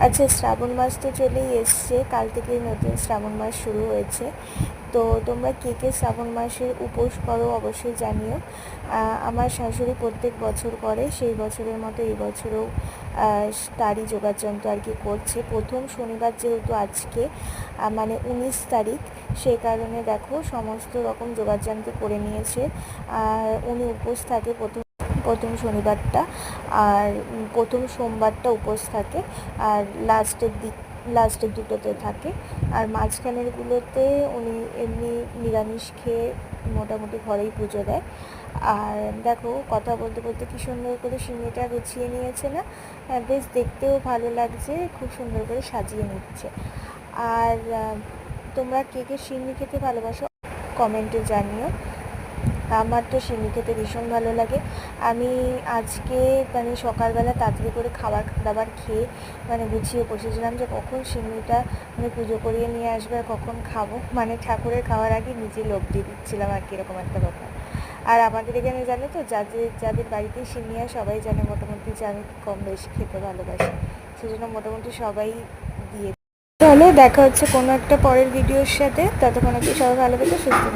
আচ্ছা, শ্রাবণ মাস তো চলেই এসছে, কাল থেকেই নতুন শ্রাবণ মাস শুরু হয়েছে। তো তোমরা কে কে শ্রাবণ মাসের উপোস করো অবশ্যই জানিও। আমার শাশুড়ি প্রত্যেক বছর করে, সেই বছরের মতো এই বছরও তারই যোগাযন্ত্র আর কি করছে। প্রথম শনিবার যেহেতু আজকে মানে 19 তারিখ, সেই কারণে দেখো সমস্ত রকম যোগাযন্ত্র করে নিয়েছে। আর উনি উপোস থাকে প্রথম শনিবারটা, আর প্রথম সোমবারটা উপোস থাকে, আর লাস্টের দুটোতে থাকে। আর মাঝখানেরগুলোতে উনি এমনি নিরামিষ খেয়ে মোটামুটি ঘরেই পুজো দেয়। আর দেখো কথা বলতে বলতে কী সুন্দর করে সিংড়িটা গুছিয়ে নিয়েছে না? বেশ দেখতেও ভালো লাগছে, খুব সুন্দর করে সাজিয়ে নিচ্ছে। আর তোমরা কে কে সিংড়ি খেতে ভালোবাসো কমেন্টে জানিও। আমার তো সিমনি খেতে ভীষণ ভালো লাগে। আমি আজকে মানে সকালবেলা তাড়াতাড়ি করে খাবার দাবার খেয়ে মানে গুছিয়ে বসেছিলাম যে কখন সিমনিটা মানে পুজো করিয়ে নিয়ে আসবে আর কখন খাবো, মানে ঠাকুরের খাওয়ার আগে নিজে লোভ দিয়ে দিচ্ছিলাম আর কি, এরকম একটা ব্যাপার। আর আমাদের এখানে জানো তো, যাদের বাড়িতে সিমনি হয় সবাই জানে মোটামুটি যে আমি কম বেশি খেতে ভালোবাসি, সেজন্য মোটামুটি সবাই দিয়ে। তাহলে দেখা হচ্ছে কোনো একটা পরের ভিডিওর সাথে, ততক্ষণ সবাই ভালো থেকো, সুস্থ থেকো।